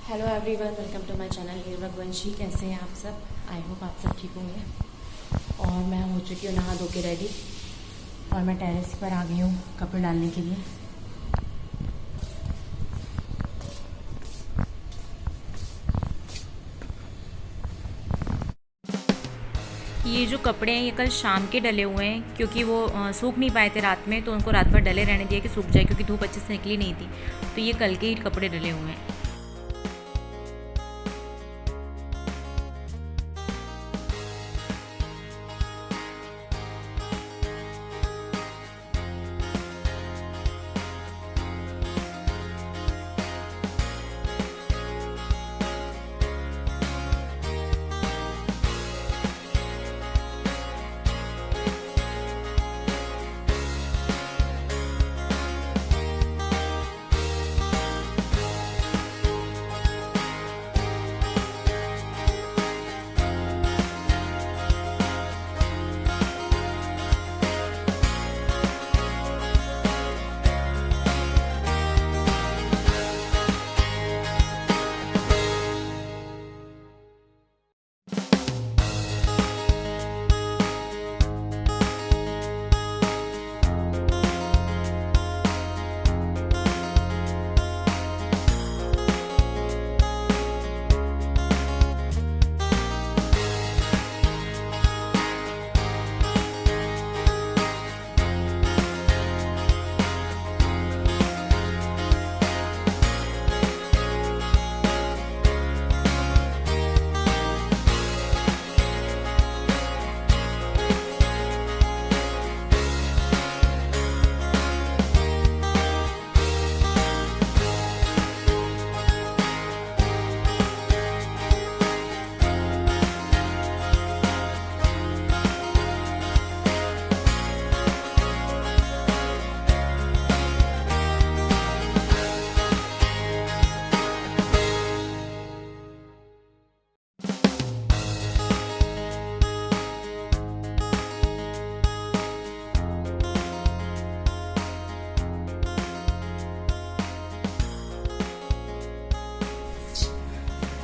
Hello everyone, welcome to my channel Raghuvanshi. कैसे हैं आप सब? आई होप आप सब ठीक होंगे। और मैं हो चुकी हूँ नहा धो के रेडी और मैं टेरेस पर आ गई हूँ कपड़े डालने के लिए। ये जो कपड़े हैं ये कल शाम के डले हुए हैं क्योंकि वो सूख नहीं पाए थे रात में, तो उनको रात भर डले रहने दिया कि सूख जाए क्योंकि धूप अच्छे से निकली नहीं थी। तो ये कल के ही कपड़े डले हुए हैं।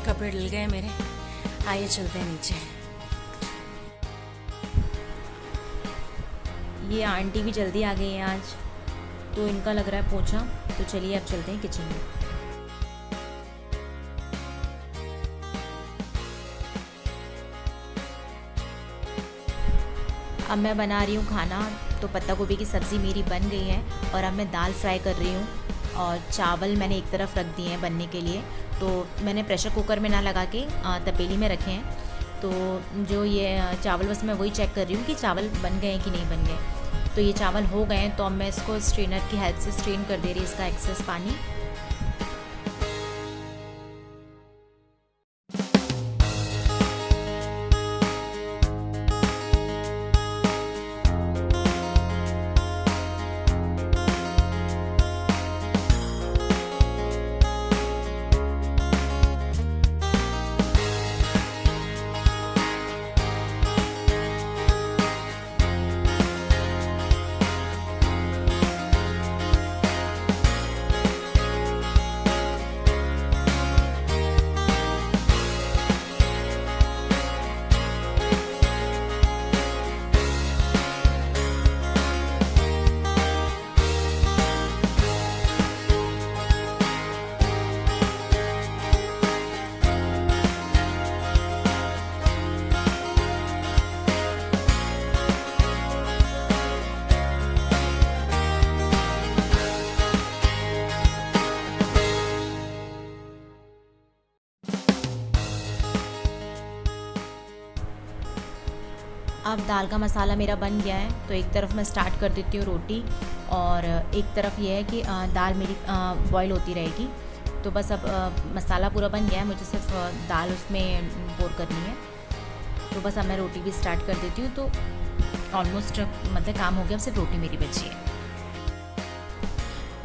कपड़े डल गए मेरे। आइए चलते हैं नीचे। ये आंटी भी जल्दी आ गई हैं आज, तो इनका लग रहा है पोछा। तो चलिए अब चलते हैं किचन में। अब मैं बना रही हूँ खाना। तो पत्ता गोभी की सब्ज़ी मेरी बन गई है और अब मैं दाल फ्राई कर रही हूँ और चावल मैंने एक तरफ रख दिए हैं बनने के लिए। तो मैंने प्रेशर कुकर में ना लगा के तपेली में रखे हैं। तो जो ये चावल बस मैं वही चेक कर रही हूँ कि चावल बन गए हैं कि नहीं बन गए। तो ये चावल हो गए हैं, तो अब मैं इसको स्ट्रेनर की हेल्प से स्ट्रेन कर दे रही हूँ इसका एक्सेस पानी। अब दाल का मसाला मेरा बन गया है, तो एक तरफ मैं स्टार्ट कर देती हूँ रोटी और एक तरफ ये है कि दाल मेरी बॉईल होती रहेगी। तो बस अब मसाला पूरा बन गया है, मुझे सिर्फ दाल उसमें पोर करनी है। तो बस अब मैं रोटी भी स्टार्ट कर देती हूँ। तो ऑलमोस्ट मतलब काम हो गया, अब सिर्फ रोटी मेरी बची है।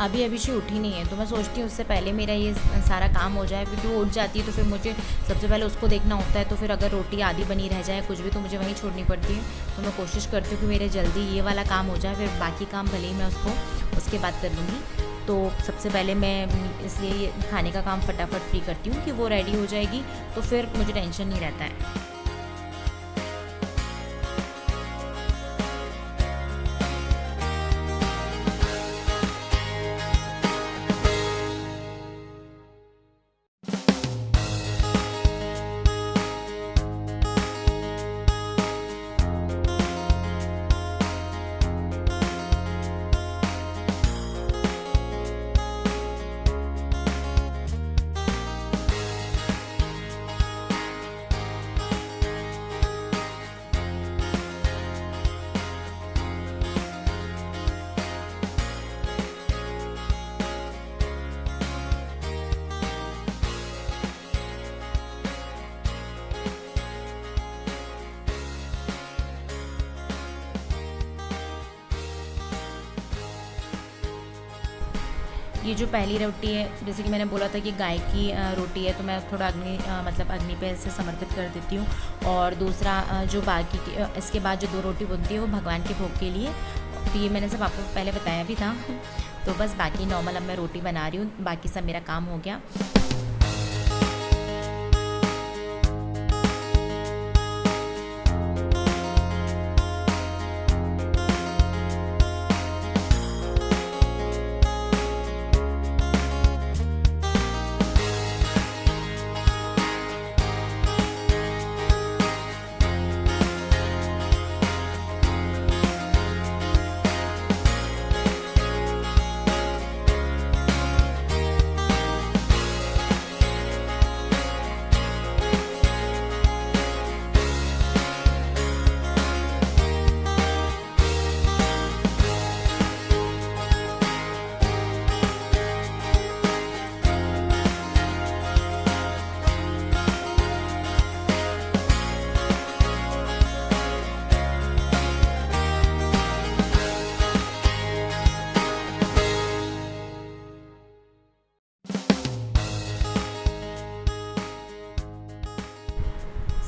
अभी अभी से उठी नहीं है, तो मैं सोचती हूँ उससे पहले मेरा ये सारा काम हो जाए, क्योंकि वो उठ जाती है तो फिर मुझे सबसे पहले उसको देखना होता है। तो फिर अगर रोटी आधी बनी रह जाए कुछ भी, तो मुझे वहीं छोड़नी पड़ती है। तो मैं कोशिश करती हूँ कि मेरे जल्दी ये वाला काम हो जाए, फिर बाकी काम भले ही मैं उसको उसके बाद कर लूँगी। तो सबसे पहले मैं इसलिए ये खाने का काम फटाफट फ्री करती हूँ कि वो रेडी हो जाएगी, तो फिर मुझे टेंशन नहीं रहता है। ये जो पहली रोटी है, जैसे कि मैंने बोला था कि गाय की रोटी है, तो मैं थोड़ा मतलब अग्नि पे ऐसे समर्पित कर देती हूँ। और दूसरा जो बाकी इसके बाद जो 2 रोटी बनती है वो भगवान के भोग के लिए। तो ये मैंने सब आपको पहले बताया भी था। तो बस बाकी नॉर्मल अब मैं रोटी बना रही हूँ, बाकी सब मेरा काम हो गया।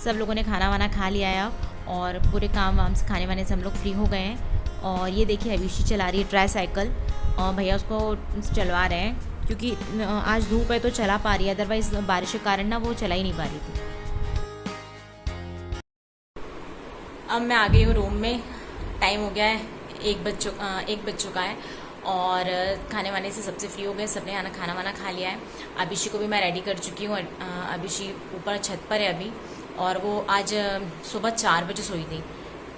सब लोगों ने खाना वाना खा लिया है और पूरे काम वाम से खाने वाने से हम लोग फ्री हो गए हैं। और ये देखिए अभिषी चला रही है ट्राई साइकिल, और भैया उसको चलवा रहे हैं क्योंकि आज धूप है तो चला पा रही है, अदरवाइज़ बारिश के कारण ना वो चला ही नहीं पा रही थी। अब मैं आ गई हूँ रूम में, टाइम हो गया है 1 बज चुका है और खाने वाने से सबसे फ्री हो गए, सबने खाना वाना खा लिया है। अभिषी को भी मैं रेडी कर चुकी हूँ। अभिषी ऊपर छत पर है अभी, और वो आज सुबह 4 बजे सोई थी,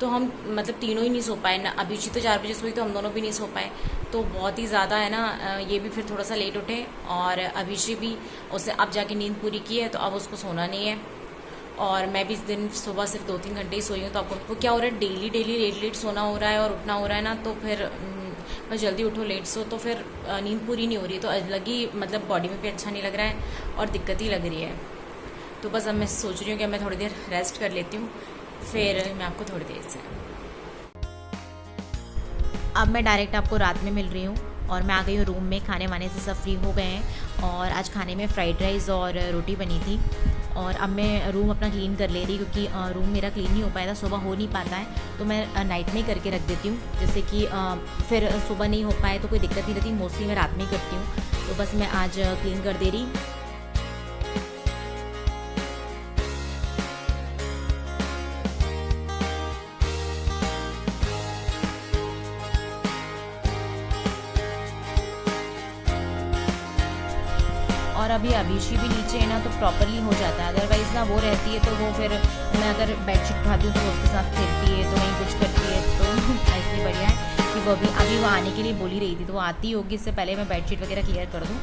तो हम मतलब तीनों ही नहीं सो पाए ना। अभिषी तो 4 बजे सोई तो हम दोनों भी नहीं सो पाए, तो बहुत ही ज़्यादा है ना। ये भी फिर थोड़ा सा लेट उठे और अभिषी भी, उसने अब जाके नींद पूरी की है तो अब उसको सोना नहीं है। और मैं भी इस दिन सुबह सिर्फ 2-3 घंटे ही सोई हूँ। तो आपको क्या हो रहा है, डेली लेट सोना हो रहा है और उठना हो रहा है ना, तो फिर बस जल्दी उठो लेट सो, तो फिर नींद पूरी नहीं हो रही, तो अलग ही मतलब बॉडी में भी अच्छा नहीं लग रहा है और दिक्कत ही लग रही है। तो बस अब मैं सोच रही हूँ कि मैं थोड़ी देर रेस्ट कर लेती हूँ, फिर मैं आपको थोड़ी देर से अब मैं डायरेक्ट आपको रात में मिल रही हूँ। और मैं आ गई हूँ रूम में, खाने वाने से सब फ्री हो गए हैं। और आज खाने में फ्राइड राइस और रोटी बनी थी। और अब मैं रूम अपना क्लीन कर ले रही, क्योंकि रूम मेरा क्लीन नहीं हो पाया था, सुबह हो नहीं पाता है, तो मैं नाइट में ही करके रख देती हूँ, जैसे कि फिर सुबह नहीं हो पाए तो कोई दिक्कत नहीं रहती। मोस्टली मैं रात में ही करती हूँ, तो बस मैं आज क्लीन कर दे रही। और अभी अभिषी भी नीचे है ना, तो प्रॉपरली हो जाता है, अदरवाइज़ ना वो रहती है तो वो फिर मैं अगर बेडशीट उठाती हूँ तो वो उसके साथ खेलती है, तो वहीं कुछ करती है। तो इसलिए बढ़िया है कि वो अभी वो आने के लिए बोली रही थी, तो वो आती होगी, इससे पहले मैं बेडशीट वगैरह क्लियर कर दूँ,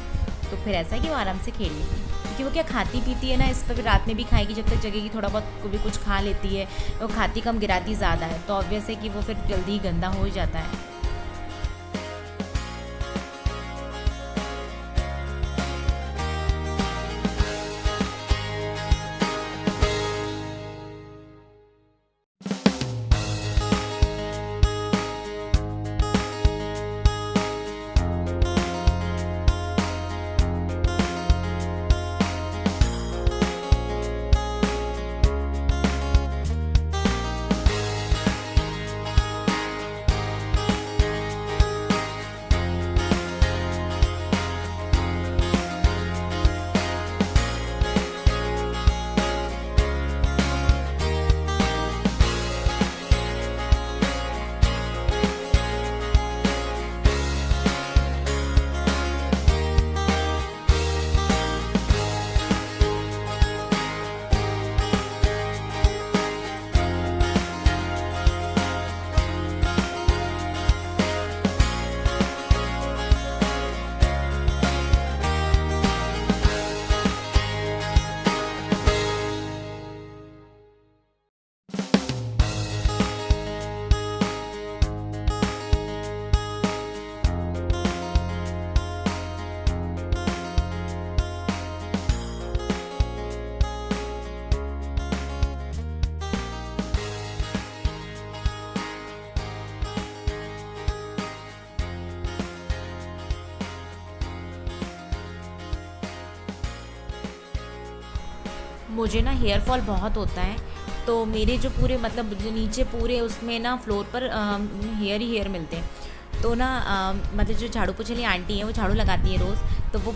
तो फिर ऐसा है कि वो आराम से खेल लेगी। क्योंकि वो क्या खाती पीती है ना, इस पर रात में भी खाएगी, जब तक जगेगी थोड़ा बहुत भी कुछ खा लेती है। वो खाती कम गिराती ज़्यादा है, तो ऑब्वियस है कि वो फिर जल्दी गंदा हो ही जाता है। मुझे ना हेयर फॉल बहुत होता है, तो मेरे जो पूरे मतलब जो नीचे पूरे उसमें ना फ्लोर पर हेयर ही हेयर मिलते हैं। तो ना मतलब जो झाड़ू पोछे वाली आंटी हैं वो झाड़ू लगाती है रोज़, तो वो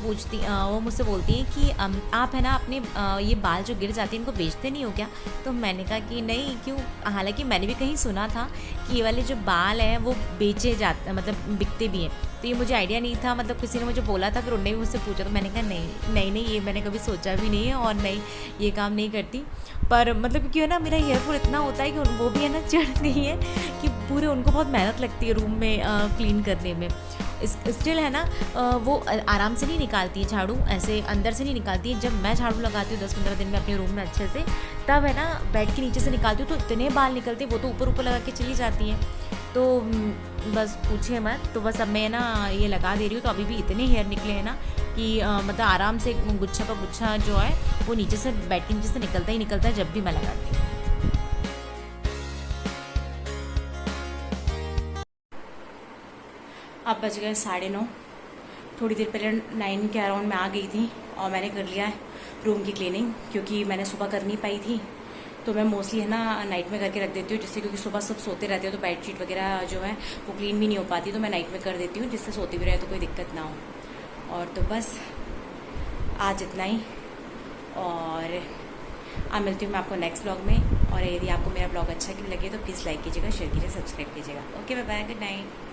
मुझसे बोलती हैं कि आप है ना अपने ये बाल जो गिर जाते हैं इनको बेचते नहीं हो क्या? तो मैंने कहा कि नहीं, क्यों? हालांकि मैंने भी कहीं सुना था कि ये वाले जो बाल हैं वो बेचे जाते मतलब बिकते भी हैं, तो ये मुझे आइडिया नहीं था, मतलब किसी ने मुझे बोला था, फिर उन्होंने भी मुझसे पूछा, तो मैंने कहा नहीं नहीं नहीं, ये मैंने कभी सोचा भी नहीं है और नहीं, ये काम नहीं करती। पर मतलब क्यों है ना, मेरा हेयर फॉल इतना होता है कि वो भी है ना चढ़ गई है कि पूरे उनको बहुत मेहनत लगती है रूम में क्लीन करने में। स्टिल है ना वो आराम से नहीं निकालती है झाड़ू, ऐसे अंदर से नहीं निकालती है। जब मैं झाड़ू लगाती हूँ 10-15 दिन में अपने रूम में अच्छे से, तब है ना बेड के नीचे से निकालती हूँ तो इतने बाल निकलते, वो तो ऊपर ऊपर लगा के चली जाती हैं। तो बस पूछे मत। तो बस अब मैं ना ये लगा दे रही हूँ, तो अभी भी इतने हेयर निकले हैं ना कि मतलब आराम से गुच्छा का गुच्छा जो है वो नीचे से बेड के नीचे से निकलता ही निकलता है जब भी मैं लगाती हूँ। अब बज गए 9:30। थोड़ी देर पहले 9 के अराउंड मैं आ गई थी और मैंने कर लिया है रूम की क्लीनिंग, क्योंकि मैंने सुबह कर नहीं पाई थी। तो मैं मोस्टली है ना नाइट में करके रख देती हूँ, जिससे क्योंकि सुबह सब सोते रहते हो तो बेडशीट वगैरह जो है वो क्लीन भी नहीं हो पाती, तो मैं नाइट में कर देती हूँ जिससे सोते भी रहे तो कोई दिक्कत ना हो। और तो बस आज इतना ही, और अब मिलती हूँ मैं आपको नेक्स्ट ब्लॉग में। और यदि आपको मेरा ब्लॉग अच्छा लगे तो प्लीज़ लाइक कीजिएगा, शेयर कीजिएगा, सब्सक्राइब कीजिएगा। Okay, bye bye, good night.